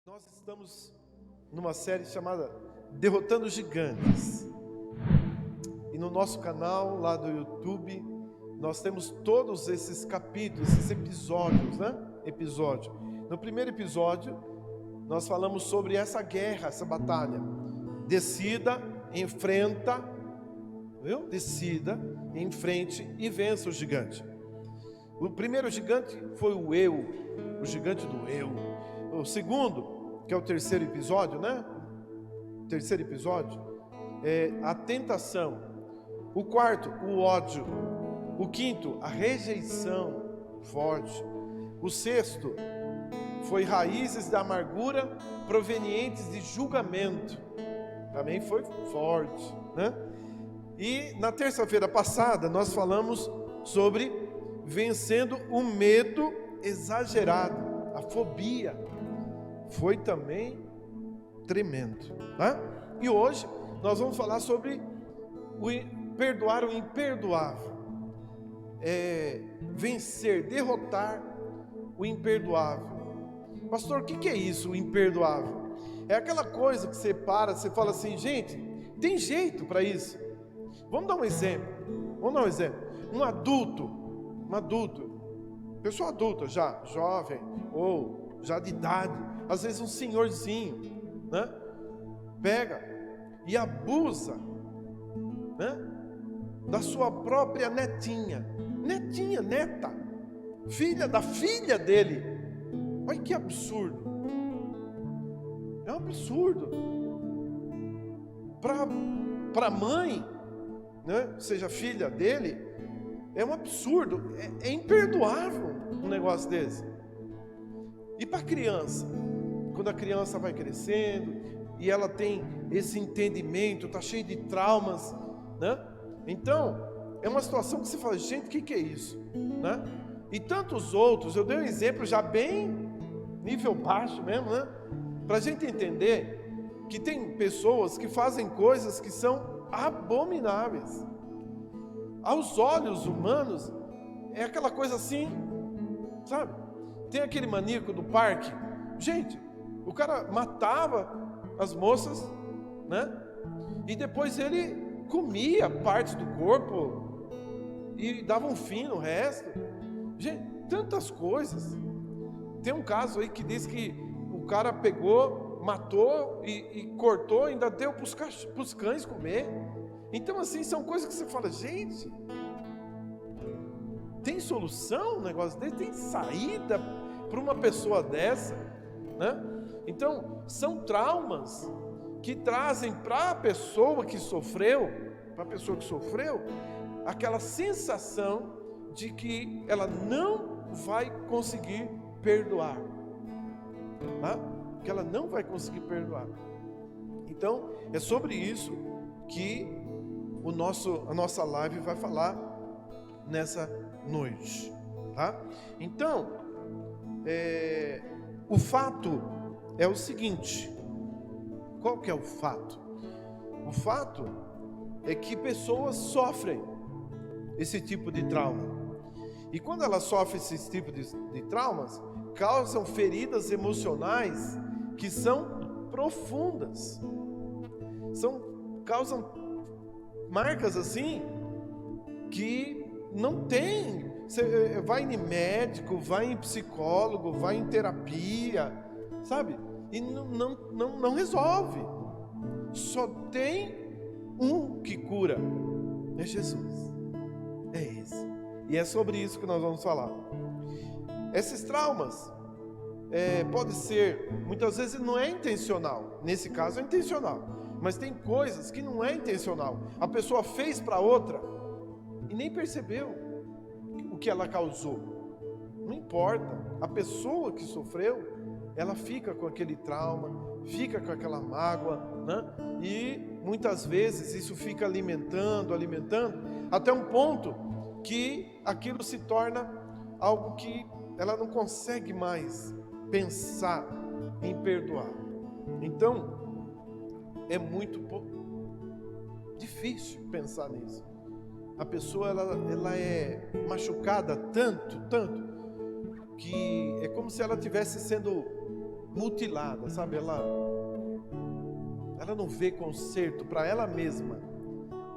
Nós estamos numa série chamada Derrotando Gigantes. E no nosso canal lá do YouTube, nós temos todos esses capítulos, esses episódios, né? No primeiro episódio, nós falamos sobre essa guerra, essa batalha. Decida, enfrenta, viu? Decida, enfrente e vença o gigante. O primeiro gigante foi o eu, o gigante do eu. O segundo, que é o terceiro episódio, né? Terceiro episódio, é a tentação. O quarto, o ódio. O quinto, a rejeição forte. O sexto, foi raízes da amargura provenientes de julgamento. Também foi forte, né? E na terça-feira passada, nós falamos sobre vencendo o medo exagerado, a fobia. Foi também tremendo, né? E hoje nós vamos falar sobre perdoar o imperdoável, vencer, derrotar o imperdoável. Pastor, o que é isso, o imperdoável? É aquela coisa que você fala assim, gente, tem jeito para isso. Vamos dar um exemplo. Um adulto, pessoa adulta já, jovem ou já de idade, às vezes um senhorzinho, né? Pega e abusa, né? Da sua própria neta, filha da filha dele. Olha que absurdo. É um absurdo. Para a mãe, né? Seja filha dele, é um absurdo, é imperdoável um negócio desse. E para a criança? Quando a criança vai crescendo e ela tem esse entendimento, está cheio de traumas, né? Então, é uma situação que você fala, gente, o que é isso? Né? E tantos outros, eu dei um exemplo já bem nível baixo mesmo, né? Para a gente entender que tem pessoas que fazem coisas que são abomináveis. Aos olhos humanos, é aquela coisa assim, sabe? Tem aquele maníaco do parque, gente, o cara matava as moças, né? E depois ele comia partes do corpo e dava um fim no resto. Gente, tantas coisas. Tem um caso aí que diz que o cara pegou, matou e cortou, ainda deu para os cães comer. Então assim, são coisas que você fala, gente, tem solução um negócio desse? Tem saída para uma pessoa dessa, né? Então, são traumas que trazem para a pessoa que sofreu, aquela sensação de que ela não vai conseguir perdoar, tá? Que ela não vai conseguir perdoar. Então, é sobre isso que a nossa live vai falar nessa noite, tá? Então, o fato é o seguinte. Qual que é o fato? O fato é que pessoas sofrem esse tipo de trauma. E quando elas sofrem esse tipo de traumas, causam feridas emocionais que são profundas. Causam marcas assim que não tem. Você vai em médico, vai em psicólogo, vai em terapia, sabe? E não resolve. Só tem um que cura, é Jesus. É esse. E é sobre isso que nós vamos falar. Esses traumas pode ser, muitas vezes não é intencional. Nesse caso é intencional. Mas tem coisas que não é intencional. A pessoa fez para outra e nem percebeu o que ela causou. Não importa. A pessoa que sofreu, ela fica com aquele trauma, fica com aquela mágoa, né? E muitas vezes isso fica alimentando, até um ponto que aquilo se torna algo que ela não consegue mais pensar em perdoar. Então, é muito difícil pensar nisso. A pessoa ela é machucada tanto, que é como se ela estivesse sendo mutilada, sabe? Ela não vê conserto para ela mesma.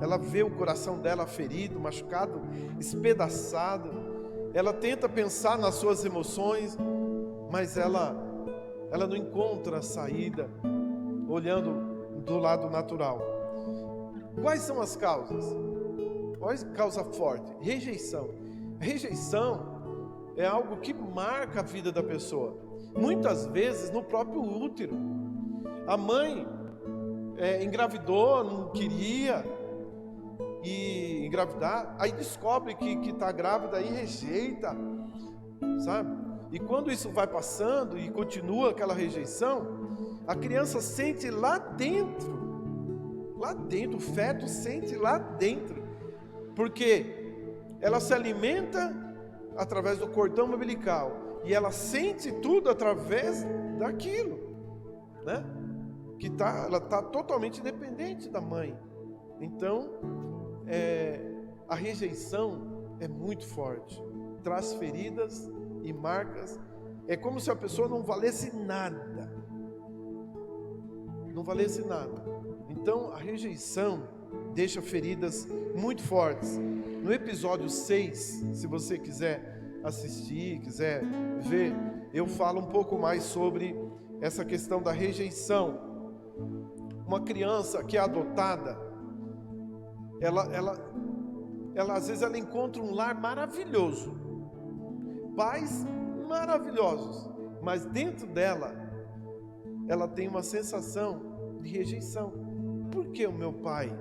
Ela vê o coração dela ferido, machucado, espedaçado. Ela tenta pensar nas suas emoções, mas ela não encontra a saída, olhando do lado natural. Quais são as causas? Qual é a causa forte? Rejeição. Rejeição é algo que marca a vida da pessoa. Muitas vezes no próprio útero. A mãe engravidou, não queria e engravidar, aí descobre que está grávida e rejeita, sabe? E quando isso vai passando e continua aquela rejeição, a criança sente lá dentro, o feto sente lá dentro, porque ela se alimenta através do cordão umbilical e ela sente tudo através daquilo, né? Ela está totalmente dependente da mãe. Então, a rejeição é muito forte, traz feridas e marcas. É como se a pessoa não valesse nada. Então a rejeição deixa feridas muito fortes. No episódio 6, se você quiser assistir, quiser ver, eu falo um pouco mais sobre essa questão da rejeição. Uma criança que é adotada, ela às vezes ela encontra um lar maravilhoso, pais maravilhosos, mas dentro dela, ela tem uma sensação de rejeição. Por que o meu pai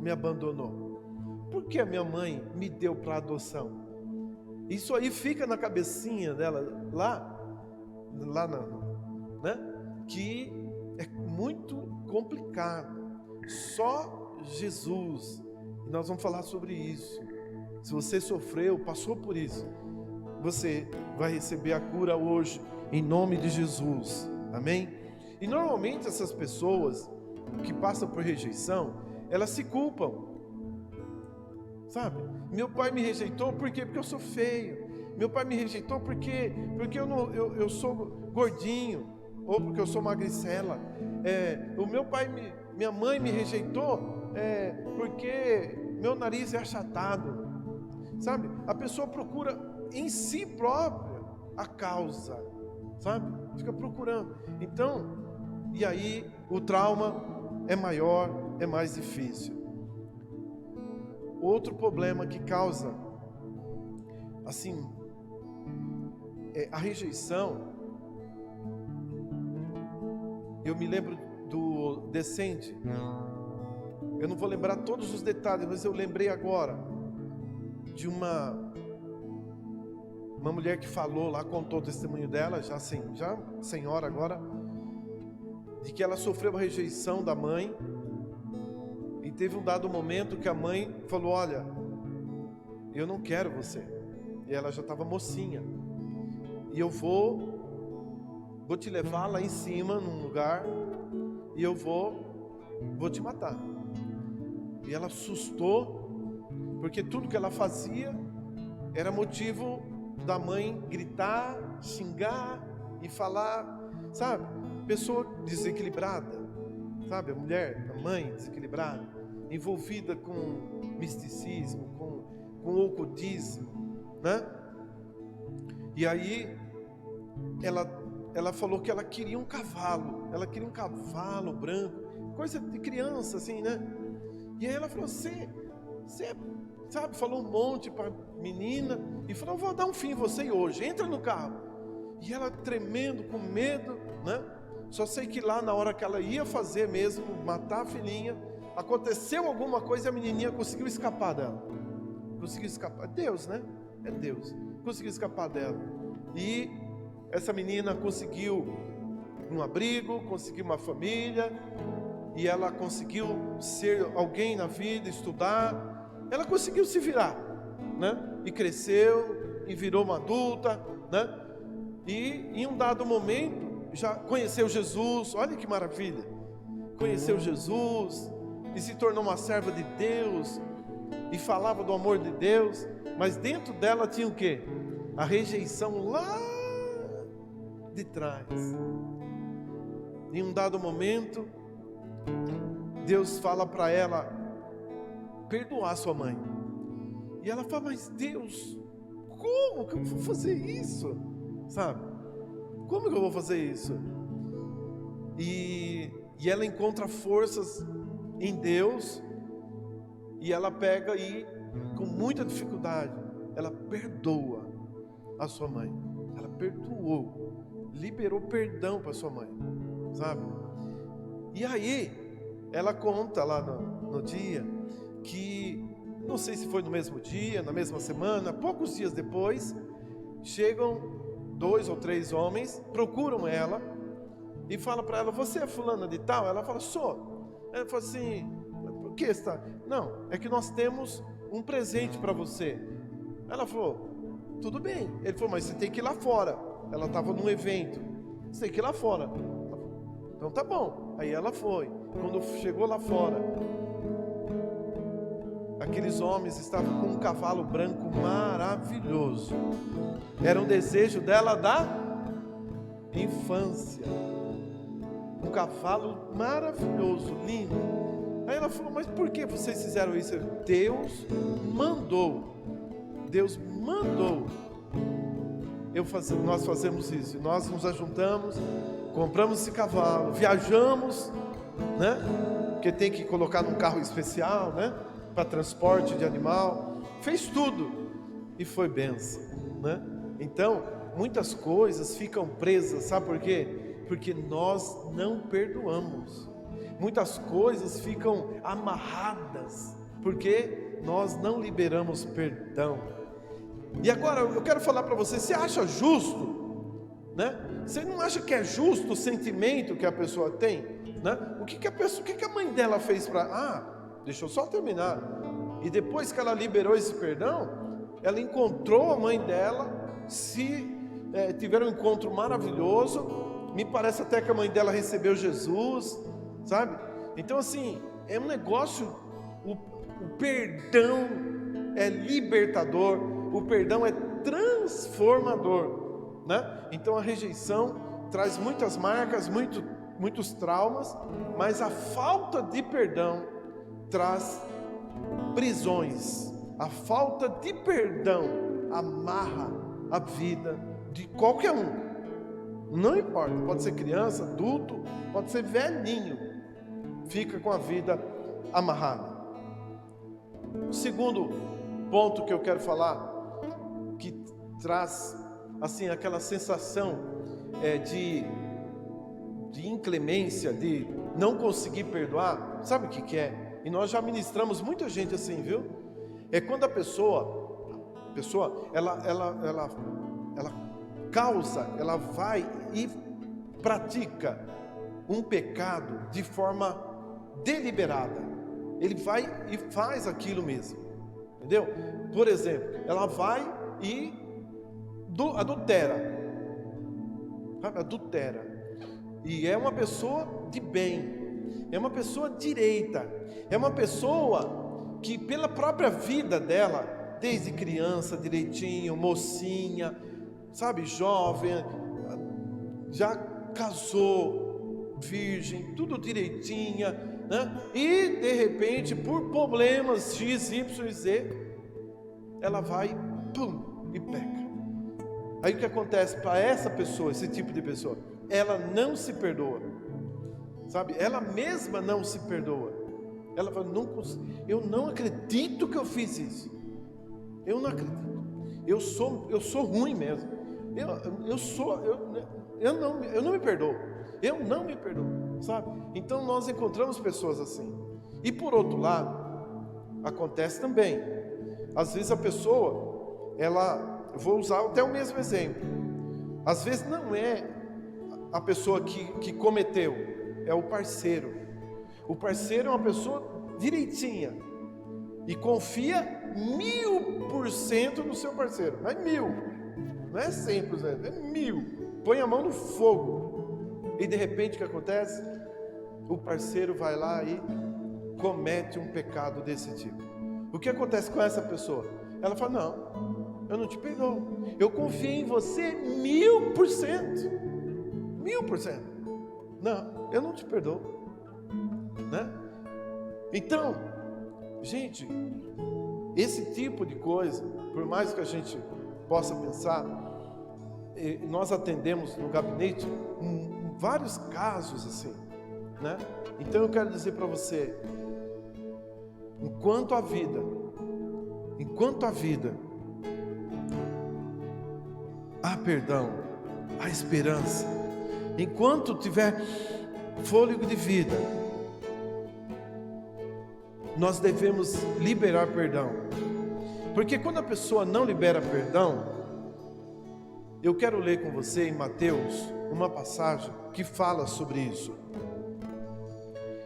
me abandonou? Por que a minha mãe me deu para adoção? Isso aí fica na cabecinha dela, né? Que é muito complicado. Só Jesus, e nós vamos falar sobre isso. Se você sofreu, passou por isso, você vai receber a cura hoje, em nome de Jesus, amém? E normalmente essas pessoas que passam por rejeição, elas se culpam, sabe? Meu pai me rejeitou, por quê? Porque eu sou feio. Meu pai me rejeitou porque eu sou gordinho, ou porque eu sou magricela. Minha mãe me rejeitou porque meu nariz é achatado, sabe? A pessoa procura em si própria a causa, sabe? Fica procurando. Então, e aí o trauma é maior, é mais difícil. Outro problema que causa, assim, a rejeição. Eu me lembro do Descende. Eu não vou lembrar todos os detalhes, mas eu lembrei agora de uma mulher que falou lá, contou o testemunho dela, já senhora agora, de que ela sofreu a rejeição da mãe. E teve um dado momento que a mãe falou: olha, eu não quero você. E ela já estava mocinha. E eu vou te levar lá em cima, num lugar, e eu vou te matar. E ela assustou, porque tudo que ela fazia era motivo da mãe gritar, xingar e falar, sabe? Pessoa desequilibrada, sabe? A mulher, a mãe desequilibrada, envolvida com misticismo, com ocultismo, né? E aí ela falou que ela queria um cavalo branco, coisa de criança assim, né? E aí ela falou: você sabe, falou um monte para a menina e falou: vou dar um fim em você hoje, entra no carro. E ela tremendo, com medo, né? Só sei que lá na hora que ela ia fazer mesmo, matar a filhinha, aconteceu alguma coisa e a menininha conseguiu escapar dela. Conseguiu escapar. Deus, né? É Deus. Conseguiu escapar dela. E essa menina conseguiu um abrigo, conseguiu uma família, e ela conseguiu ser alguém na vida, estudar. Ela conseguiu se virar, né? E cresceu, e virou uma adulta, né? E em um dado momento já conheceu Jesus. Olha que maravilha! Conheceu Jesus e se tornou uma serva de Deus e falava do amor de Deus, mas dentro dela tinha o quê? A rejeição lá de trás. Em um dado momento, Deus fala para ela perdoar sua mãe. E ela fala, mas Deus, como que eu vou fazer isso? Sabe? Como que eu vou fazer isso? E ela encontra forças em Deus, e ela pega e, com muita dificuldade, ela perdoa a sua mãe. Ela perdoou, liberou perdão para sua mãe, sabe? E aí, ela conta lá no dia, que, não sei se foi no mesmo dia, na mesma semana, poucos dias depois, chegam 2 ou 3 homens, procuram ela, e falam para ela, você é fulana de tal? Ela fala, sou. Ela fala assim, por que está? Não, é que nós temos um presente para você. Ela falou, tudo bem. Ele falou, mas você tem que ir lá fora. Ela estava num evento, você tem que ir lá fora. Então tá bom. Aí ela foi. Quando chegou lá fora, aqueles homens estavam com um cavalo branco maravilhoso. Era um desejo dela da infância. Um cavalo maravilhoso, lindo. Aí ela falou, mas por que vocês fizeram isso? Deus mandou. Deus mandou. Nós fazemos isso. Nós nos ajuntamos, compramos esse cavalo, viajamos, né? Porque tem que colocar num carro especial, né? Para transporte de animal. Fez tudo. E foi bênção, né? Então, muitas coisas ficam presas, sabe por quê? Porque nós não perdoamos. Muitas coisas ficam amarradas, porque nós não liberamos perdão. E agora eu quero falar para você, você acha justo, né? Você não acha que é justo o sentimento que a pessoa tem, né? O que a mãe dela fez para... deixa eu só terminar. E depois que ela liberou esse perdão, ela encontrou a mãe dela, tiveram um encontro maravilhoso. Me parece até que a mãe dela recebeu Jesus, sabe? Então assim, é um negócio, o perdão é libertador, o perdão é transformador, né? Então a rejeição traz muitas marcas, muitos traumas, mas a falta de perdão traz prisões. A falta de perdão amarra a vida de qualquer um. Não importa, pode ser criança, adulto, pode ser velhinho, fica com a vida amarrada. O segundo ponto que eu quero falar, que traz assim aquela sensação de inclemência, de não conseguir perdoar, sabe o que é? E nós já ministramos muita gente assim, viu? É quando a pessoa ela vai e pratica um pecado de forma deliberada. Ele vai e faz aquilo mesmo, entendeu? Por exemplo, ela vai e adultera, e é uma pessoa de bem, é uma pessoa direita, é uma pessoa que pela própria vida dela, desde criança direitinho, mocinha, sabe, jovem, já casou, virgem, tudo direitinha, né? E de repente, por problemas X, Y, Z, ela vai, e peca. Aí o que acontece para essa pessoa, esse tipo de pessoa? Ela não se perdoa, sabe? Ela mesma não se perdoa. Ela fala, eu não acredito que eu fiz isso. Eu não acredito. Eu sou ruim mesmo. Eu não me perdoo. Eu não me perdoo, sabe? Então nós encontramos pessoas assim. E por outro lado, acontece também. Às vezes a pessoa, eu vou usar até o mesmo exemplo. Às vezes não é a pessoa que cometeu, é o parceiro. O parceiro é uma pessoa direitinha e confia 1000% no seu parceiro. Não é 1000, não é 100%, é 1000. Põe a mão no fogo e de repente o que acontece? O parceiro vai lá e comete um pecado desse tipo. O que acontece com essa pessoa? Ela fala, não, eu não te perdoo. Eu confiei em você 1000%. 1000%. Não. eu não te perdoo, né? Então, gente, esse tipo de coisa, por mais que a gente possa pensar, nós atendemos no gabinete vários casos assim, né? Então eu quero dizer para você, enquanto a vida há perdão, há esperança, enquanto tiver fôlego de vida, nós devemos liberar perdão, porque quando a pessoa não libera perdão, eu quero ler com você em Mateus uma passagem que fala sobre isso.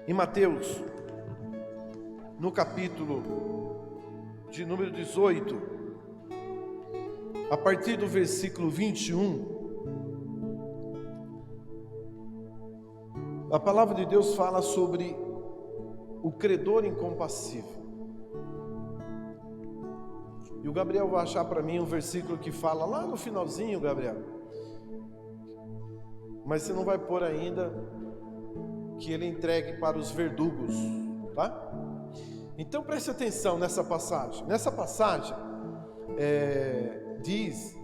Em Mateus, no capítulo de número 18, a partir do versículo 21, a palavra de Deus fala sobre o credor incompassível. E o Gabriel vai achar para mim um versículo que fala lá no finalzinho, Gabriel. Mas você não vai pôr ainda que ele entregue para os verdugos, tá? Então preste atenção nessa passagem. Nessa passagem diz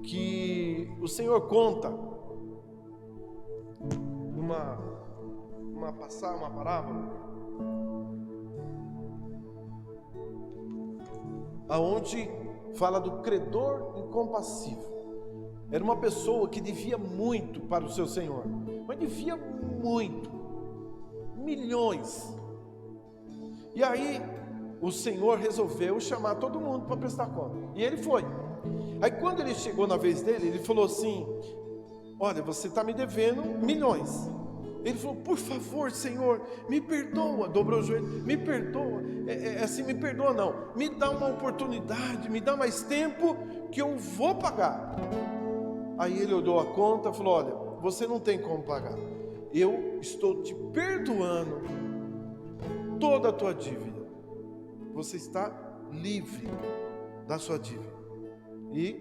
que o Senhor conta uma parábola aonde fala do credor incompassível. Era uma pessoa que devia muito para o seu Senhor, mas devia muito, milhões. E aí o Senhor resolveu chamar todo mundo para prestar conta, e ele foi. Aí quando ele chegou na vez dele, ele falou assim: olha, você está me devendo milhões. Ele falou: por favor, Senhor, me perdoa. Dobrou o joelho: me perdoa. Assim, me perdoa não, me dá uma oportunidade, me dá mais tempo que eu vou pagar. Aí ele olhou a conta e falou: olha, você não tem como pagar, eu estou te perdoando toda a tua dívida, você está livre da sua dívida. E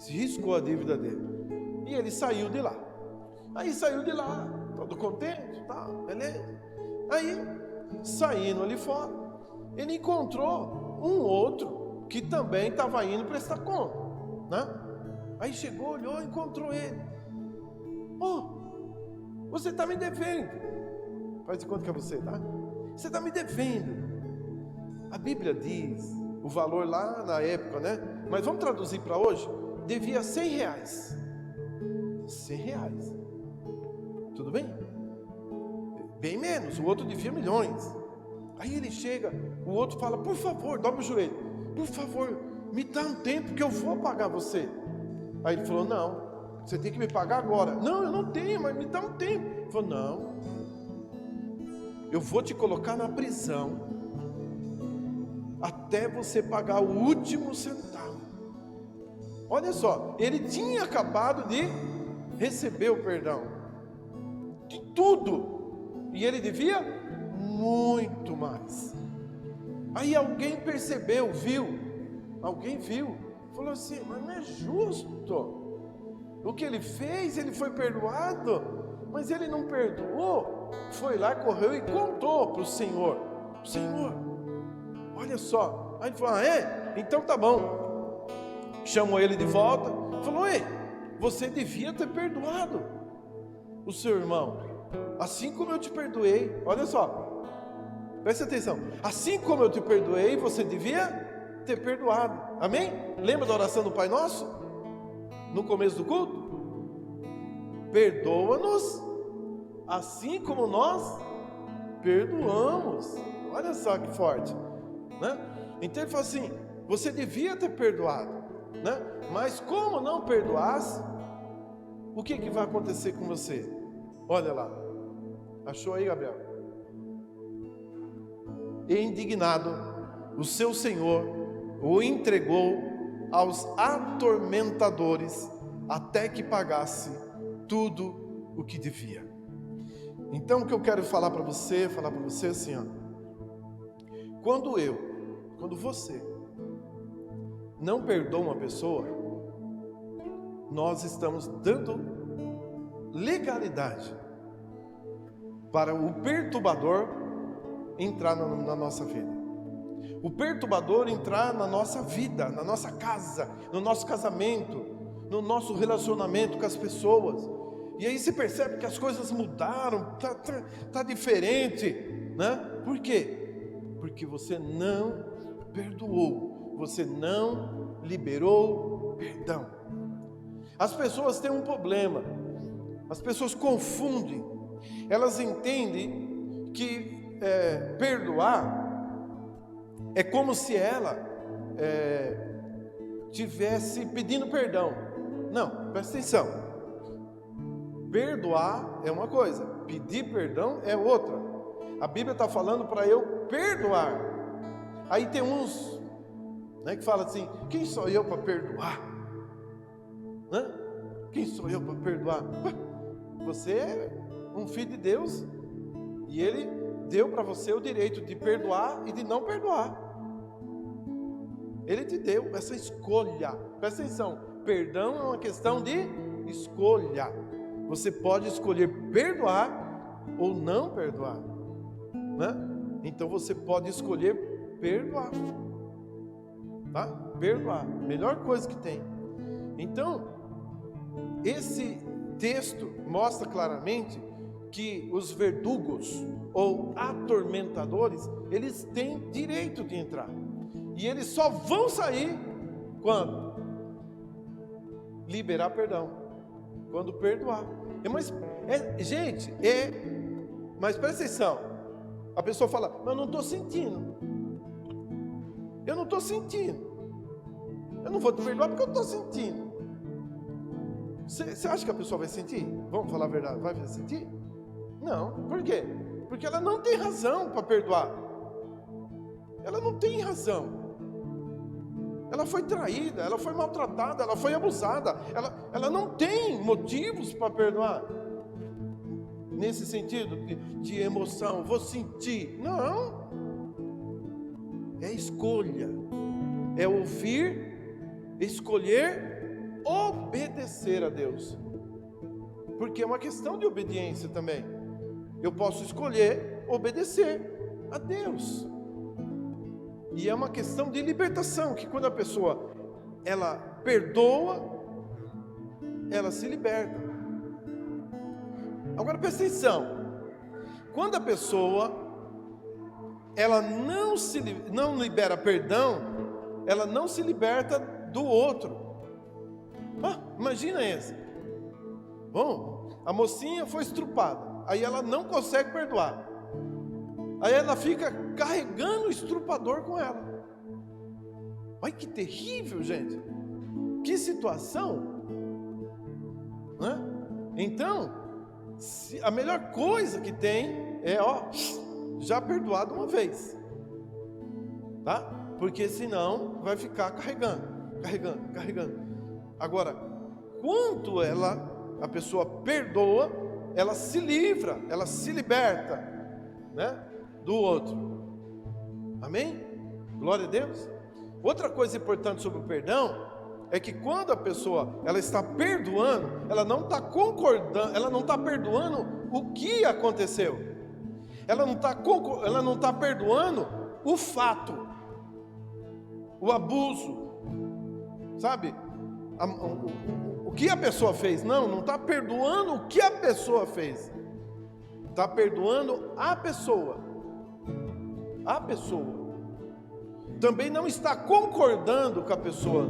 riscou a dívida dele, e ele saiu de lá. Aí saiu de lá, todo contente, tá, beleza. Aí, saindo ali fora, ele encontrou um outro que também estava indo prestar conta, né? Aí chegou, olhou, encontrou ele. Você está me devendo. Faz de conta que é você, tá? Você está me devendo. A Bíblia diz o valor lá na época, né? Mas vamos traduzir para hoje. Devia R$100. R$100. Tudo bem? Bem menos, o outro devia milhões. Aí ele chega, o outro fala: por favor, dobra o joelho, por favor, me dá um tempo que eu vou pagar você. Aí ele falou: não, você tem que me pagar agora. Não, eu não tenho, mas me dá um tempo. Ele falou: não, eu vou te colocar na prisão até você pagar o último centavo. Olha só, ele tinha acabado de receber o perdão de tudo, e ele devia muito mais. Aí alguém percebeu, alguém viu, falou assim: mas não é justo, o que ele fez, ele foi perdoado, mas ele não perdoou. Foi lá, correu e contou para o Senhor: Senhor, olha só. Aí ele falou: então tá bom. Chamou ele de volta, falou: ei, você devia ter perdoado o seu irmão, assim como eu te perdoei. Olha só, presta atenção, assim como eu te perdoei, você devia ter perdoado. Amém? Lembra da oração do Pai Nosso no começo do culto? Perdoa-nos assim como nós perdoamos. Olha só que forte, né? Então ele fala assim: você devia ter perdoado, né? Mas como não perdoasse, o que vai acontecer com você? Olha lá, achou aí, Gabriel? E indignado, o seu Senhor o entregou aos atormentadores até que pagasse tudo o que devia. Então o que eu quero falar para você assim, ó: quando você não perdoa uma pessoa, nós estamos dando legalidade para o perturbador entrar na nossa vida. O perturbador entrar na nossa vida, na nossa casa, no nosso casamento, no nosso relacionamento com as pessoas. E aí você percebe que as coisas mudaram, tá diferente, né? Por quê? Porque você não perdoou, você não liberou perdão. As pessoas têm um problema, as pessoas confundem, elas entendem que perdoar é como se ela tivesse pedindo perdão. Não, presta atenção. Perdoar é uma coisa, pedir perdão é outra. A Bíblia está falando para eu perdoar. Aí tem uns, né, que falam assim: quem sou eu para perdoar? Né? Quem sou eu para perdoar? Você é um filho de Deus e Ele deu para você o direito de perdoar e de não perdoar. Ele te deu essa escolha. Presta atenção, perdão é uma questão de escolha. Você pode escolher perdoar ou não perdoar, né? Então você pode escolher perdoar, tá? Perdoar, melhor coisa que tem. Então, esse texto mostra claramente que os verdugos ou atormentadores, eles têm direito de entrar. E eles só vão sair quando liberar perdão, quando perdoar. Mas presta atenção. A pessoa fala: mas eu não estou sentindo. Eu não estou sentindo. Eu não vou te perdoar porque eu estou sentindo. Você acha que a pessoa vai sentir? Vamos falar a verdade, vai sentir? Não, por quê? Porque ela não tem razão para perdoar. Ela não tem razão. Ela foi traída, ela foi maltratada, ela foi abusada. Ela não tem motivos para perdoar. Nesse sentido de emoção, vou sentir. Não. É escolha. É ouvir, escolher, obedecer a Deus. Porque é uma questão de obediência também. Eu posso escolher obedecer a Deus. E é uma questão de libertação, que quando a pessoa, ela perdoa, ela se liberta. Agora presta atenção, quando a pessoa, ela não libera perdão, ela não se liberta do outro. Imagina essa. Bom, a mocinha foi estrupada, aí ela não consegue perdoar. Aí ela fica carregando o estrupador com ela. Olha que terrível, gente. Que situação, né? Então, a melhor coisa que tem é, já perdoado uma vez, tá? Porque senão vai ficar carregando. Agora, quando a pessoa perdoa, ela se livra, ela se liberta, né, do outro. Amém? Glória a Deus. Outra coisa importante sobre o perdão é que quando a pessoa ela está perdoando, ela não está concordando, ela não está perdoando o que aconteceu. Ela não está perdoando o fato, o abuso, sabe? O que a pessoa fez. Não está perdoando o que a pessoa fez. Está perdoando a pessoa. A pessoa. Também não está concordando com a pessoa.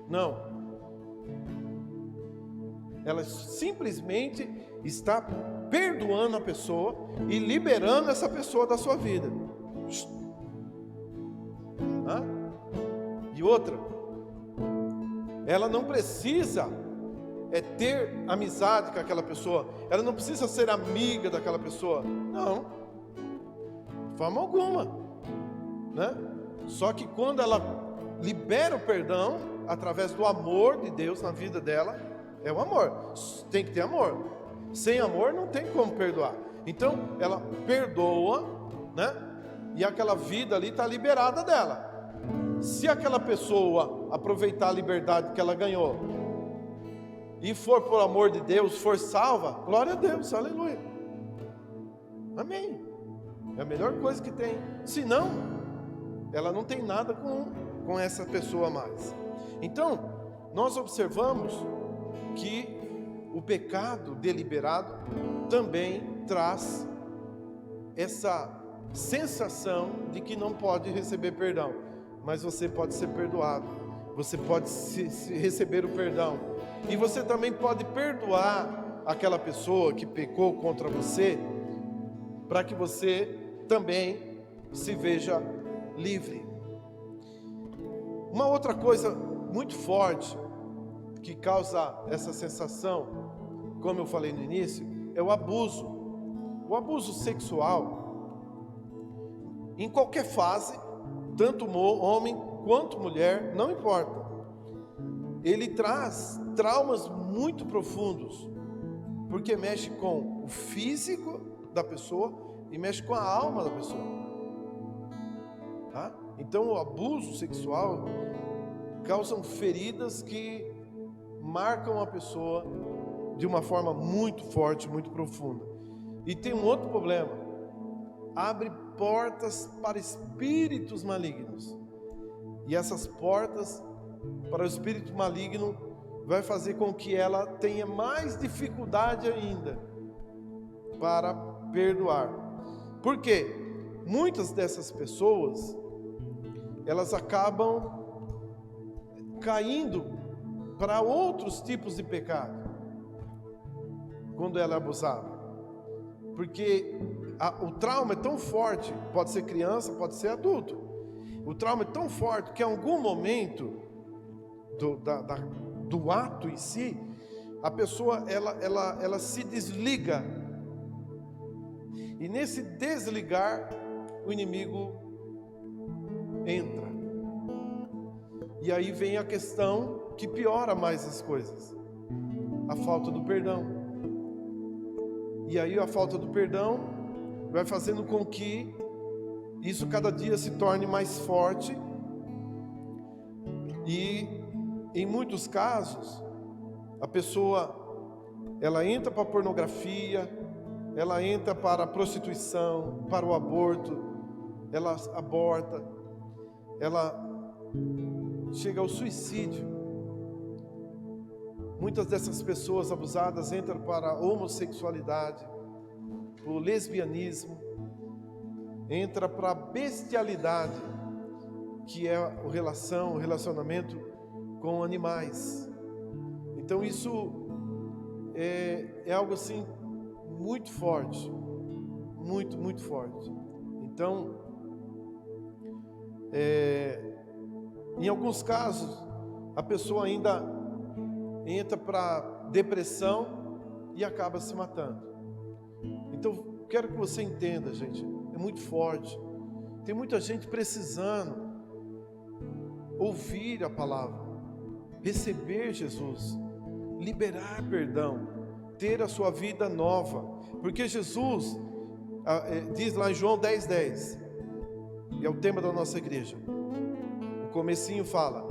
Não. Ela simplesmente está perdoando a pessoa e liberando essa pessoa da sua vida. E outra, ela não precisa ter amizade com aquela pessoa, ela não precisa ser amiga daquela pessoa, não, de forma alguma, né? Só que quando ela libera o perdão, através do amor de Deus na vida dela, é o amor, tem que ter amor, sem amor não tem como perdoar. Então ela perdoa, né? E aquela vida ali está liberada dela. Se aquela pessoa aproveitar a liberdade que ela ganhou e for por amor de Deus, for salva, glória a Deus, aleluia. Amém. É a melhor coisa que tem. Se não, ela não tem nada com essa pessoa mais. Então, nós observamos que o pecado deliberado também traz essa sensação de que não pode receber perdão, mas você pode ser perdoado, você pode receber o perdão, e você também pode perdoar aquela pessoa que pecou contra você, para que você também se veja livre. Uma outra coisa muito forte que causa essa sensação, como eu falei no início, é o abuso. O abuso sexual, em qualquer fase, tanto homem quanto mulher, não importa. Ele traz traumas muito profundos, porque mexe com o físico da pessoa e mexe com a alma da pessoa. Tá? Então, o abuso sexual causa feridas que marcam a pessoa de uma forma muito forte, muito profunda. E tem um outro problema: abre portas para espíritos malignos. E essas portas para o espírito maligno vai fazer com que ela tenha mais dificuldade ainda para perdoar. Por quê? Muitas dessas pessoas, elas acabam caindo para outros tipos de pecado quando ela é abusada, porque o trauma é tão forte, pode ser criança, pode ser adulto, o trauma é tão forte que em algum momento do ato em si, a pessoa ela se desliga, e nesse desligar o inimigo entra, e aí vem a questão que piora mais as coisas: a falta do perdão. E aí a falta do perdão vai fazendo com que isso cada dia se torne mais forte, e em muitos casos a pessoa ela entra para a pornografia, ela entra para a prostituição, para o aborto, ela aborta, ela chega ao suicídio. Muitas dessas pessoas abusadas entram para a homossexualidade, para o lesbianismo, entra para a bestialidade, que é o relacionamento com animais. Então isso é algo assim muito forte, muito forte. Então, em alguns casos, a pessoa ainda entra para depressão e acaba se matando. Então, quero que você entenda, gente, é muito forte. Tem muita gente precisando ouvir a palavra, receber Jesus, liberar perdão, ter a sua vida nova, porque Jesus diz lá em João 10:10, e é o tema da nossa igreja. O comecinho fala: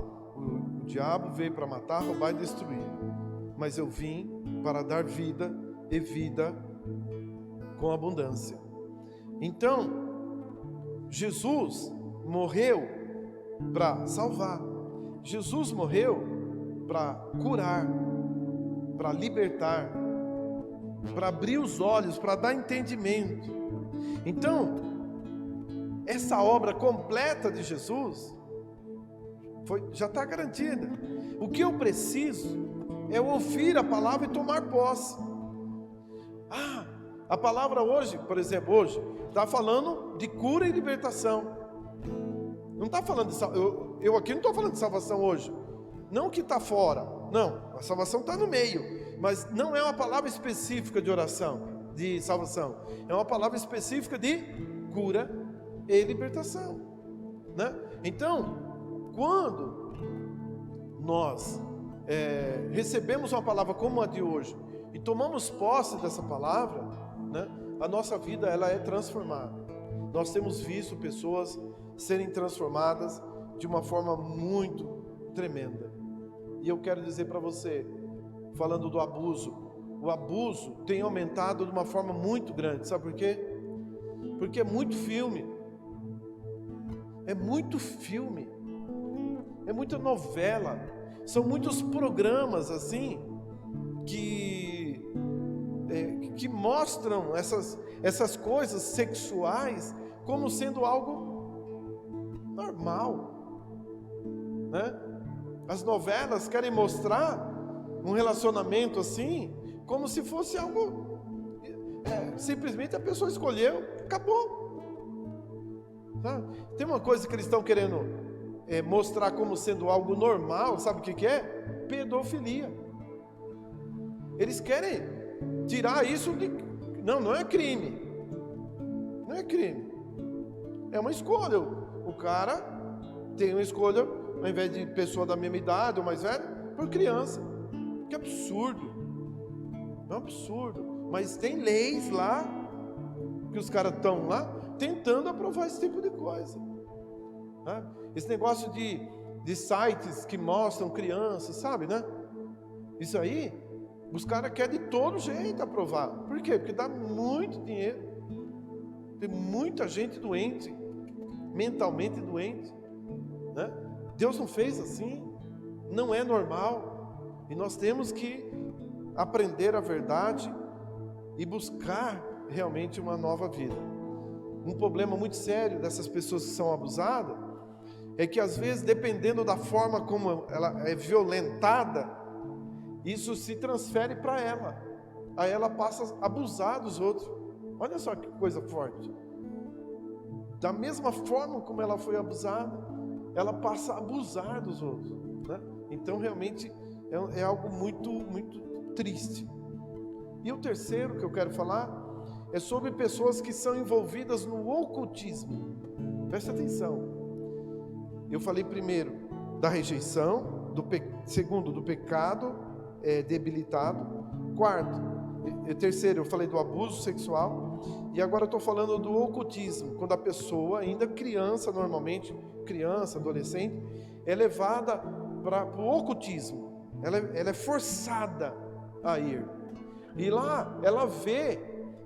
o diabo veio para matar, roubar e destruir, mas eu vim para dar vida e vida com abundância. Então, Jesus morreu para salvar, Jesus morreu para curar, para libertar, para abrir os olhos, para dar entendimento. Então, essa obra completa de Jesus já está garantida. O que eu preciso é ouvir a palavra e tomar posse. A palavra hoje, por exemplo, hoje está falando de cura e libertação. Não está falando de eu aqui não estou falando de salvação hoje. Não que está fora. Não, a salvação está no meio. Mas não é uma palavra específica de oração, de salvação. É uma palavra específica de cura e libertação, né? Então, quando nós recebemos uma palavra como a de hoje e tomamos posse dessa palavra, né, a nossa vida ela é transformada. Nós temos visto pessoas serem transformadas de uma forma muito tremenda. E eu quero dizer para você, falando do abuso. O abuso tem aumentado de uma forma muito grande, sabe por quê? Porque é muito filme, é muita novela, são muitos programas assim, que mostram essas coisas sexuais como sendo algo normal, né? As novelas querem mostrar um relacionamento assim, como se fosse algo, simplesmente a pessoa escolheu, acabou. Tá? Tem uma coisa que eles estão querendo mostrar como sendo algo normal, sabe o que é? Pedofilia. Eles querem tirar isso de... Não é crime. Não é crime. É uma escolha. O cara tem uma escolha, ao invés de pessoa da mesma idade ou mais velha, por criança. Que absurdo. É um absurdo. Mas tem leis lá, que os caras estão lá, tentando aprovar esse tipo de coisa. Né? Esse negócio de sites que mostram crianças, sabe, né? Isso aí, os caras querem de todo jeito aprovar. Por quê? Porque dá muito dinheiro. Tem muita gente doente, mentalmente doente, né? Deus não fez assim, não é normal. E nós temos que aprender a verdade e buscar realmente uma nova vida. Um problema muito sério dessas pessoas que são abusadas é que às vezes, dependendo da forma como ela é violentada, isso se transfere para ela. Aí ela passa a abusar dos outros. Olha só que coisa forte. Da mesma forma como ela foi abusada, ela passa a abusar dos outros, né? Então realmente é algo muito, muito triste. E o terceiro que eu quero falar é sobre pessoas que são envolvidas no ocultismo. Presta atenção. Eu falei primeiro da rejeição, segundo do pecado debilitado, terceiro eu falei do abuso sexual, e agora eu estou falando do ocultismo, quando a pessoa, ainda criança, normalmente criança, adolescente, é levada para o ocultismo, ela é forçada a ir, e lá ela vê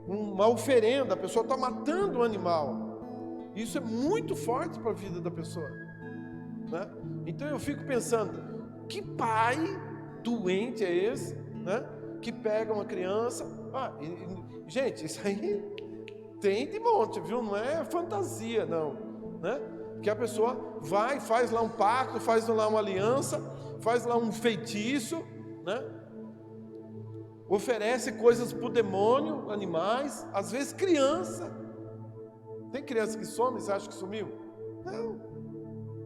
uma oferenda, a pessoa está matando um animal. Isso é muito forte para a vida da pessoa, né? Então eu fico pensando, que pai doente é esse, né? Que pega uma criança, gente, isso aí tem de monte, viu? Não é fantasia, não, né? Que a pessoa vai, faz lá um pacto, faz lá uma aliança, faz lá um feitiço, né? Oferece coisas para o demônio, animais, às vezes criança. Tem criança que some, você acha que sumiu? Não.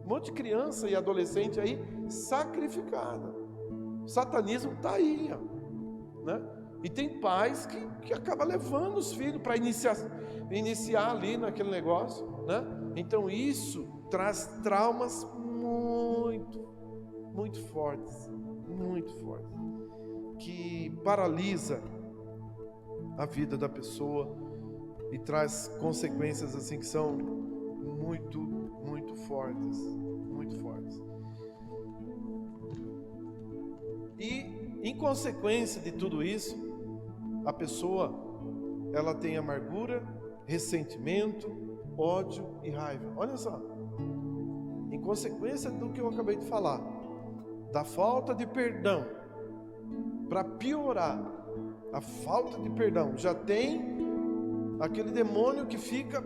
Um monte de criança e adolescente aí sacrificada. O satanismo está aí, ó, né? E tem pais que acabam levando os filhos para iniciar ali naquele negócio, né? Então isso traz traumas muito, muito fortes, que paralisa a vida da pessoa e traz consequências assim que são muito, muito fortes, muito fortes. E em consequência de tudo isso, a pessoa ela tem amargura, ressentimento, ódio e raiva. Olha só, em consequência do que eu acabei de falar, da falta de perdão, para piorar a falta de perdão, já tem aquele demônio que fica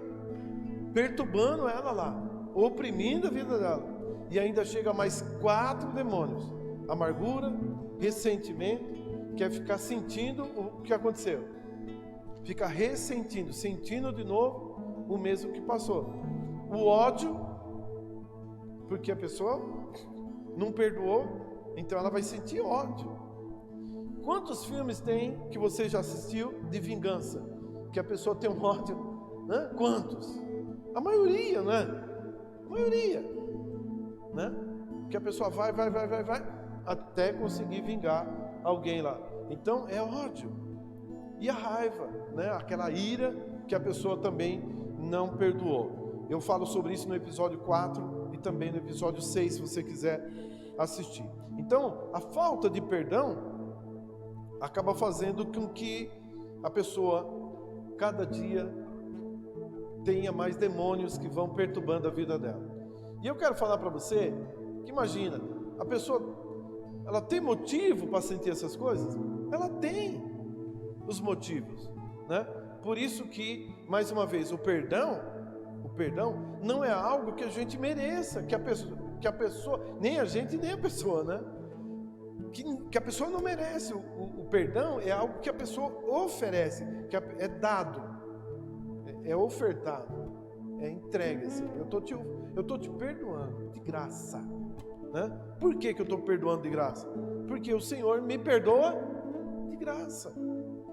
perturbando ela lá, oprimindo a vida dela, e ainda chega mais 4 demônios: amargura, ressentimento, quer ficar sentindo o que aconteceu, fica ressentindo, sentindo de novo o mesmo que passou. O ódio, porque a pessoa não perdoou, então ela vai sentir ódio. Quantos filmes tem que você já assistiu de vingança, que a pessoa tem um ódio, né? Quantos? A maioria, né? A maioria, né? Que a pessoa vai até conseguir vingar alguém lá. Então é ódio. E a raiva, né? Aquela ira que a pessoa também não perdoou. Eu falo sobre isso no episódio 4 e também no episódio 6, se você quiser assistir. Então, a falta de perdão acaba fazendo com que a pessoa, cada dia, tenha mais demônios que vão perturbando a vida dela. E eu quero falar para você, que imagina, a pessoa, ela tem motivo para sentir essas coisas? Ela tem os motivos, né? Por isso que, mais uma vez, o perdão não é algo que a gente mereça, que a pessoa, nem a gente, nem a pessoa, né? Que a pessoa não merece. O perdão é algo que a pessoa oferece, que é dado, é ofertado, é entregue. Assim. Eu tô te perdoando de graça, né? Por que eu estou perdoando de graça? Porque o Senhor me perdoa de graça,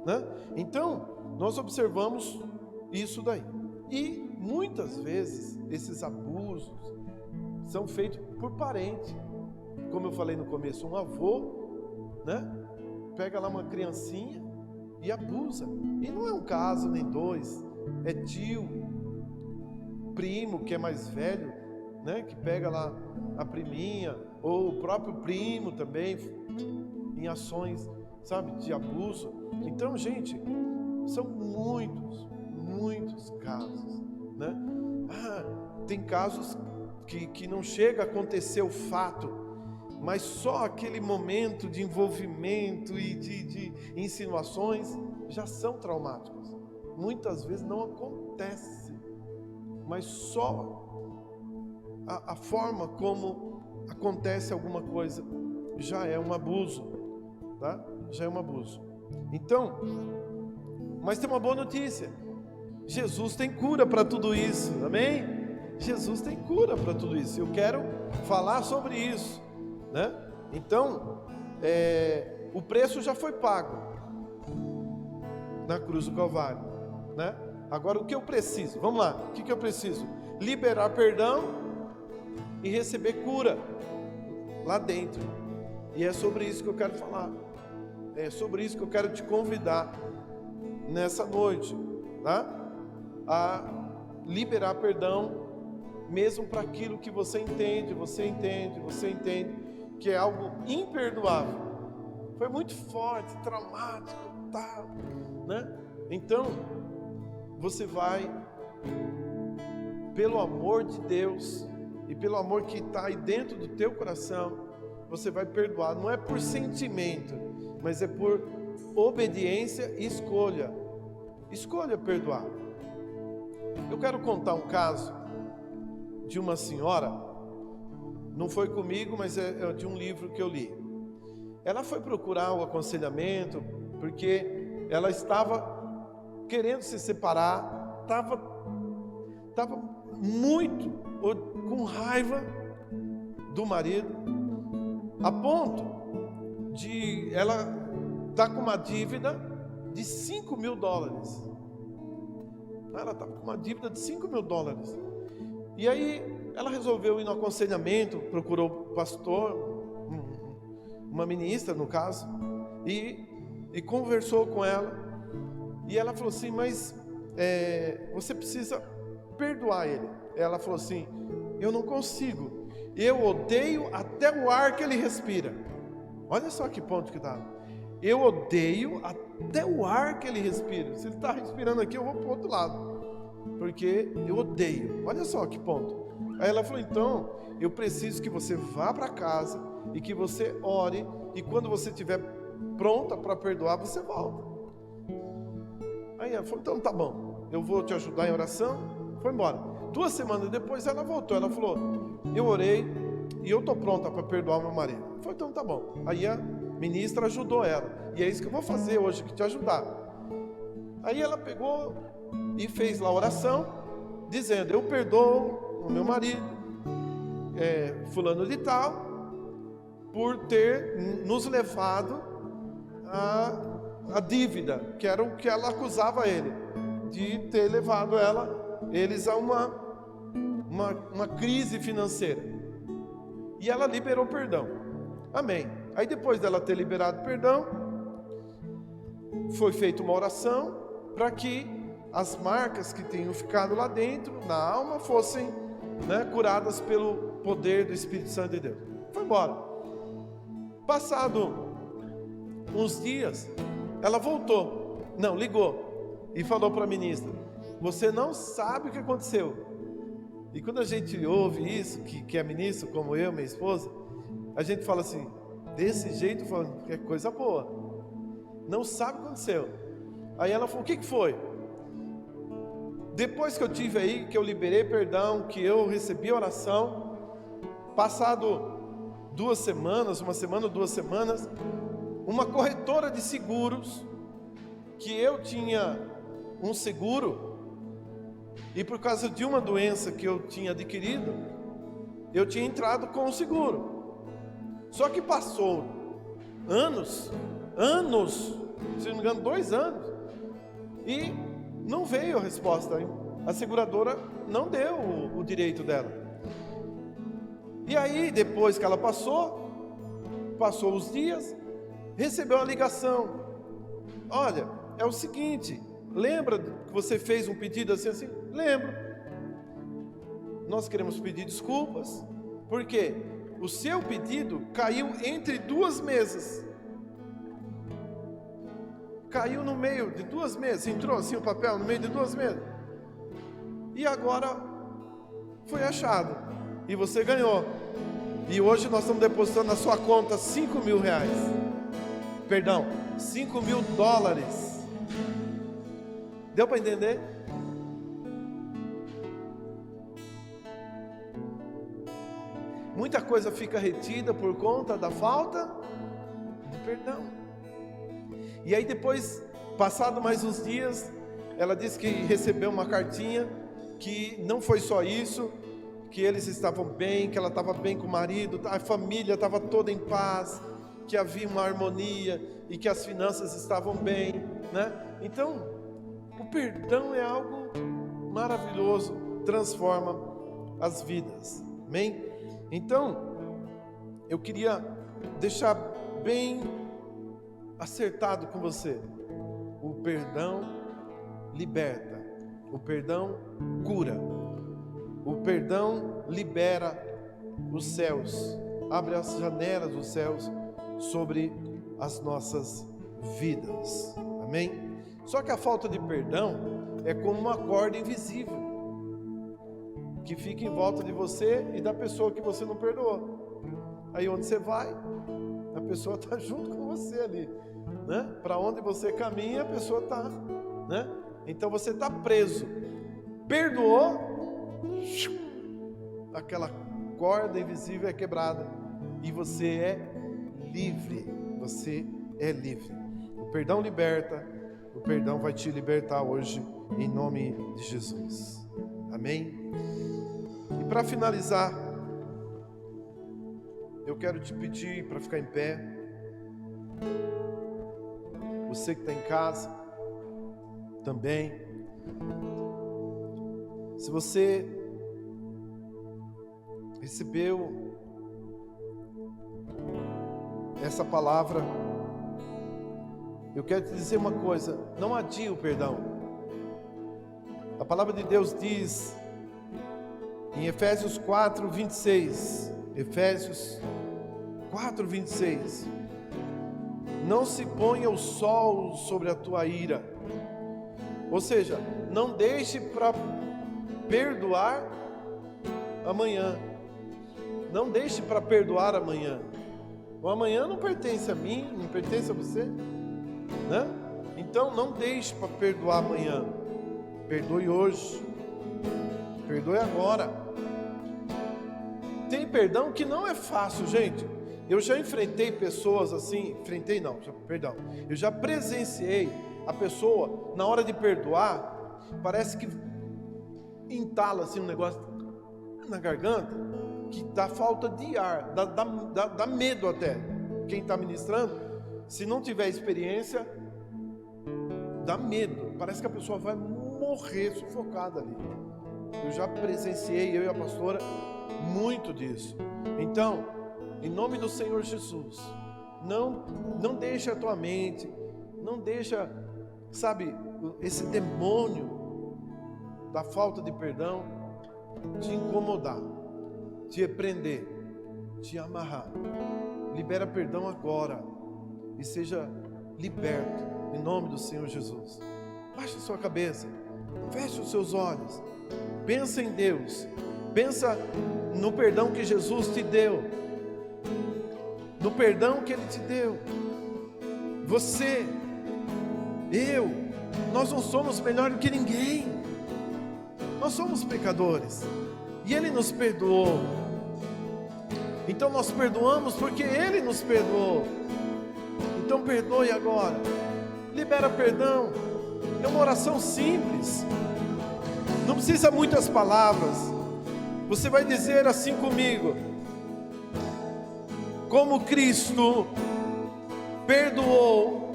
né? Então, nós observamos isso daí. E muitas vezes esses abusos são feitos por parente. Como eu falei no começo, um avô, né? Pega lá uma criancinha e abusa. E não é um caso nem dois, é tio, primo que é mais velho, né? Que pega lá a priminha, ou o próprio primo também, em ações, sabe, de abuso. Então, gente, são muitos casos, né? Tem casos que não chega a acontecer o fato, mas só aquele momento de envolvimento e de insinuações já são traumáticos. Muitas vezes não acontece, mas só a forma como acontece alguma coisa já é um abuso, tá? Já é um abuso. Então, mas tem uma boa notícia: Jesus tem cura para tudo isso, amém? Jesus tem cura para tudo isso. Eu quero falar sobre isso, né? Então, o preço já foi pago na cruz do Calvário, né? Agora o que eu preciso? Vamos lá, o que eu preciso? Liberar perdão e receber cura lá dentro. E é sobre isso que eu quero falar. É sobre isso que eu quero te convidar nessa noite, tá? A liberar perdão, mesmo para aquilo que você entende que é algo imperdoável. Foi muito forte, traumático, tal, né? Então, você vai, pelo amor de Deus e pelo amor que está aí dentro do teu coração, você vai perdoar. Não é por sentimento, mas é por obediência e escolha. Escolha perdoar. Eu quero contar um caso de uma senhora, não foi comigo, mas é de um livro que eu li. Ela foi procurar o aconselhamento, porque ela estava querendo se separar, estava muito com raiva do marido, a ponto de ela estar com uma dívida de $5.000. Ela estava com uma dívida de $5.000. E aí ela resolveu ir no aconselhamento, procurou o pastor, uma ministra no caso, e conversou com ela. E ela falou assim: mas você precisa perdoar ele. Ela falou assim: eu não consigo, eu odeio até o ar que ele respira. Olha só que ponto que estava. Eu odeio até o ar que ele respira. Se ele está respirando aqui, eu vou para o outro lado, porque eu odeio. Olha só que ponto. Aí ela falou: então, eu preciso que você vá para casa e que você ore, e quando você estiver pronta para perdoar, você volta. Aí ela falou: então tá bom, eu vou te ajudar em oração. Foi embora. 2 semanas depois ela voltou. Ela falou: eu orei e eu estou pronta para perdoar meu marido. Eu falei: então tá bom. Aí a ministra ajudou ela, e é isso que eu vou fazer hoje, que te ajudar. Aí ela pegou e fez lá a oração, dizendo: eu perdoo o meu marido, fulano de tal, por ter nos levado a dívida, que era o que ela acusava ele, de ter levado eles a uma crise financeira. E ela liberou perdão. Amém. Aí depois dela ter liberado perdão, foi feita uma oração para que as marcas que tinham ficado lá dentro, na alma, fossem, né, curadas pelo poder do Espírito Santo de Deus. Foi embora. Passado uns dias, ela voltou, não, ligou e falou para a ministra: você não sabe o que aconteceu. E quando a gente ouve isso, que é ministro, como eu, minha esposa, a gente fala assim, desse jeito, falando que é coisa boa, não sabe o que aconteceu. Aí ela falou: o que foi? Depois que eu tive aí, que eu liberei perdão, que eu recebi a oração, passado 2 semanas, uma semana ou 2 semanas, uma corretora de seguros, que eu tinha um seguro, e por causa de uma doença que eu tinha adquirido, eu tinha entrado com o seguro. Só que passou anos, se não me engano 2 anos, e não veio a resposta. A seguradora não deu o direito dela. E aí, depois que ela passou os dias, recebeu uma ligação: olha, é o seguinte, lembra que você fez um pedido assim? Lembro. Nós queremos pedir desculpas, porque o seu pedido caiu entre 2 mesas. Caiu no meio de 2 mesas, entrou assim o papel no meio de 2 mesas. E agora foi achado, e você ganhou. E hoje nós estamos depositando na sua conta R$5.000. Perdão, $5.000. Deu para entender? Muita coisa fica retida por conta da falta de perdão. E aí depois, passado mais uns dias, ela disse que recebeu uma cartinha, que não foi só isso, que eles estavam bem, que ela estava bem com o marido, a família estava toda em paz, que havia uma harmonia e que as finanças estavam bem, né? Então, o perdão é algo maravilhoso, transforma as vidas, amém? Então, eu queria deixar bem acertado com você: o perdão liberta, o perdão cura, o perdão libera os céus, abre as janelas dos céus sobre as nossas vidas, amém? Só que a falta de perdão é como uma corda invisível que fica em volta de você e da pessoa que você não perdoou. Aí onde você vai, a pessoa está junto com você ali, né? Para onde você caminha, a pessoa está, né? Então você está preso. Perdoou, aquela corda invisível é quebrada e você é livre. Você é livre. O perdão liberta. O perdão vai te libertar hoje, em nome de Jesus. Amém? E para finalizar, eu quero te pedir para ficar em pé. Você que está em casa também. Se você recebeu essa palavra, eu quero te dizer uma coisa: não adie o perdão. A palavra de Deus diz em Efésios 4:26, Efésios 4:26, não se ponha o sol sobre a tua ira. Ou seja, não deixe para perdoar amanhã. Não deixe para perdoar amanhã. O amanhã não pertence a mim, não pertence a você, né? Então não deixe para perdoar amanhã. Perdoe hoje. Perdoe agora. Tem perdão que não é fácil, gente. Eu já enfrentei pessoas assim, eu já presenciei a pessoa, na hora de perdoar, parece que entala assim um negócio na garganta, que dá falta de ar, dá medo até. Quem está ministrando, se não tiver experiência, dá medo, parece que a pessoa vai morrer sufocada ali. Eu já presenciei, eu e a pastora, muito disso. Então, em nome do Senhor Jesus, não deixa a tua mente, não deixa, sabe, esse demônio da falta de perdão te incomodar, te prender, te amarrar. Libera perdão agora, e seja liberto, em nome do Senhor Jesus. Baixe a sua cabeça, feche os seus olhos, pensa em Deus, pensa no perdão que Jesus te deu, no perdão que Ele te deu. Você, eu, nós não somos melhor do que ninguém, nós somos pecadores, e Ele nos perdoou. Então nós perdoamos porque Ele nos perdoou. Então perdoe agora, libera perdão. É uma oração simples, não precisa muitas palavras. Você vai dizer assim comigo: como Cristo perdoou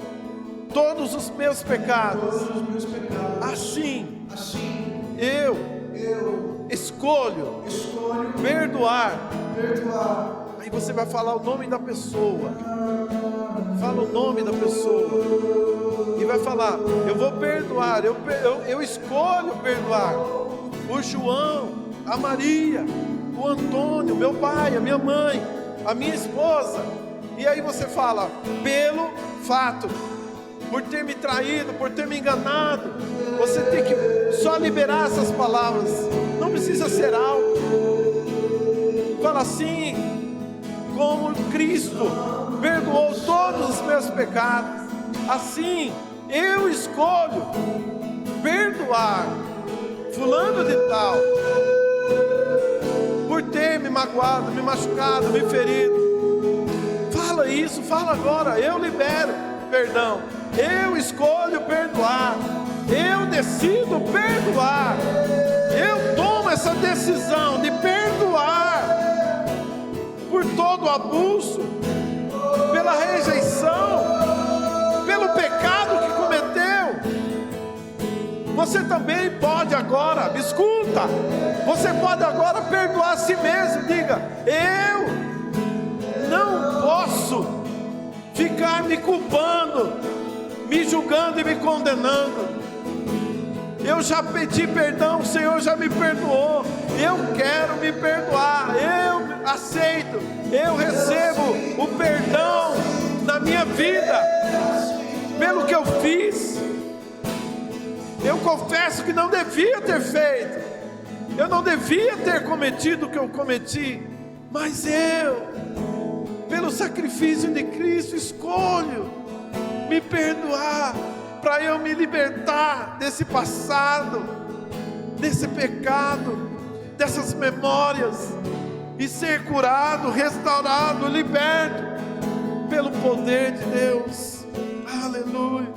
todos os meus pecados, assim eu escolho perdoar. Aí você vai falar o nome da pessoa, fala o nome da pessoa e vai falar: eu vou perdoar, eu escolho perdoar o João, a Maria, o Antônio, meu pai, a minha mãe, a minha esposa. E aí você fala: pelo fato, por ter me traído, por ter me enganado. Você tem que só liberar essas palavras, não precisa ser alto. Fala assim: como Cristo perdoou todos os meus pecados, assim eu escolho perdoar fulano de tal, por ter me magoado, me machucado, me ferido. Fala isso, fala agora: eu libero perdão, eu escolho perdoar, eu decido perdoar, eu tomo essa decisão de perdoar por todo o abuso, pela rejeição, pelo pecado que cometeu. Você também pode agora, me escuta, você pode agora perdoar a si mesmo. Diga: eu não posso ficar me culpando, me julgando e me condenando. Eu já pedi perdão, o Senhor já me perdoou, eu quero me perdoar, eu aceito, eu recebo o perdão na minha vida, pelo que eu fiz. Eu confesso que não devia ter feito, eu não devia ter cometido o que eu cometi, mas eu, pelo sacrifício de Cristo, escolho me perdoar, para eu me libertar desse passado, desse pecado, dessas memórias, e ser curado, restaurado, liberto pelo poder de Deus. Aleluia.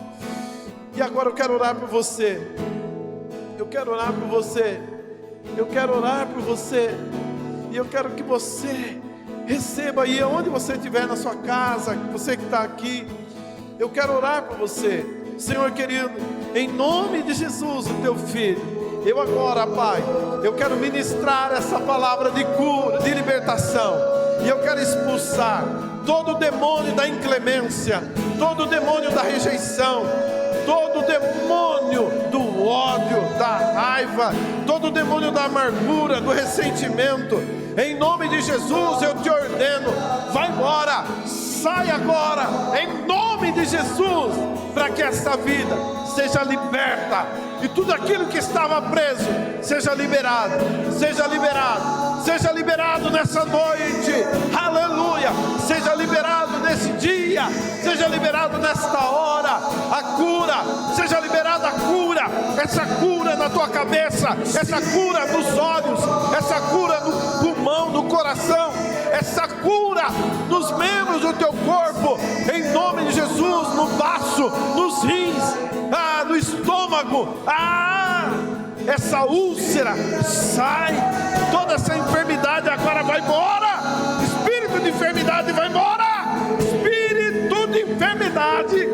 E agora eu quero orar por você, eu quero orar por você, eu quero orar por você, e eu quero que você receba aí, onde você estiver, na sua casa, você que está aqui, eu quero orar por você. Senhor querido, em nome de Jesus, o teu filho, eu agora, Pai, eu quero ministrar essa palavra de cura, de libertação, e eu quero expulsar todo o demônio da inclemência, todo o demônio da rejeição, todo o demônio do ódio, da raiva, todo o demônio da amargura, do ressentimento. Em nome de Jesus eu te ordeno, vai embora, sai agora, em nome de Jesus, para que essa vida seja liberta, e tudo aquilo que estava preso seja liberado, seja liberado, seja liberado nessa noite, aleluia, seja liberado nesse dia, seja liberado nesta hora, a cura, seja liberada a cura, essa cura na tua cabeça, essa cura nos olhos, essa cura no pulmão, no coração, essa cura nos membros do teu corpo, em nome de Jesus, no baço, nos rins, no estômago, essa úlcera, sai, toda essa enfermidade agora vai embora, espírito de enfermidade vai embora, espírito de enfermidade,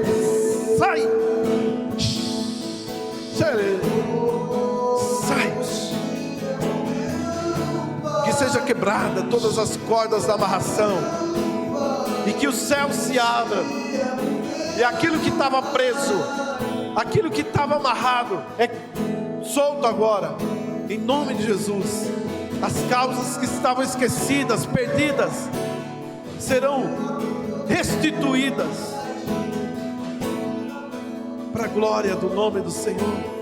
sai, que seja quebrada todas as cordas da amarração, e que o céu se abra, e aquilo que estava preso, aquilo que estava amarrado, é solto agora, em nome de Jesus. As causas que estavam esquecidas, perdidas, serão restituídas, para a glória do nome do Senhor.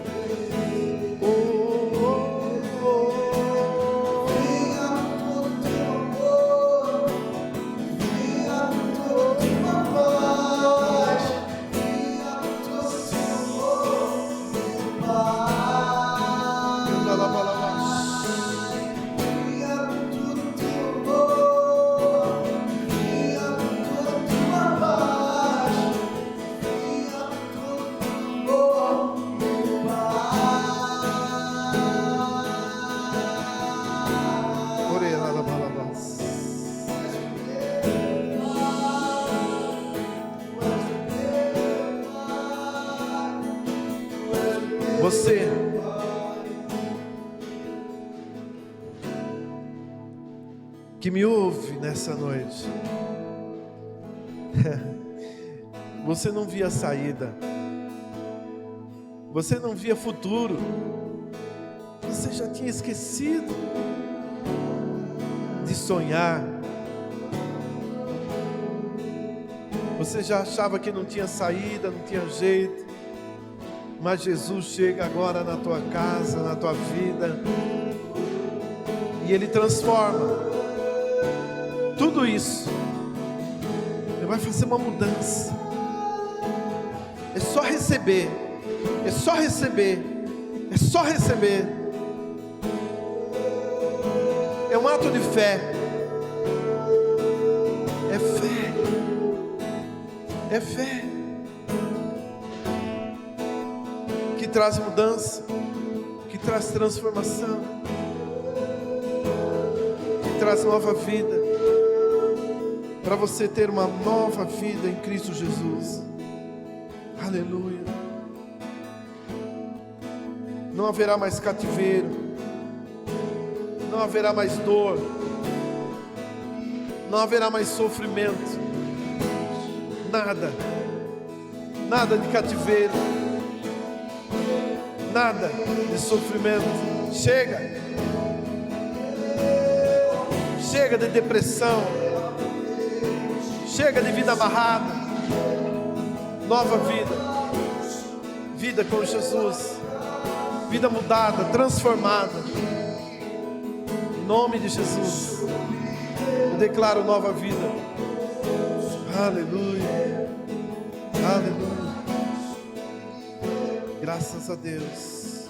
Você que me ouve nessa noite, você não via saída, você não via futuro, você já tinha esquecido de sonhar, você já achava que não tinha saída, não tinha jeito. Mas Jesus chega agora na tua casa, na tua vida, e Ele transforma tudo isso. Ele vai fazer uma mudança. É só receber, é só receber, é só receber. É um ato de fé. É fé. É fé. Que traz mudança, que traz transformação, que traz nova vida, para você ter uma nova vida em Cristo Jesus. Aleluia. Não haverá mais cativeiro, não haverá mais dor, não haverá mais sofrimento, nada de cativeiro, nada de sofrimento. Chega de depressão, chega de vida amarrada. Nova vida com Jesus, vida mudada, transformada, em nome de Jesus. Eu declaro nova vida. Aleluia, aleluia. Graças a Deus.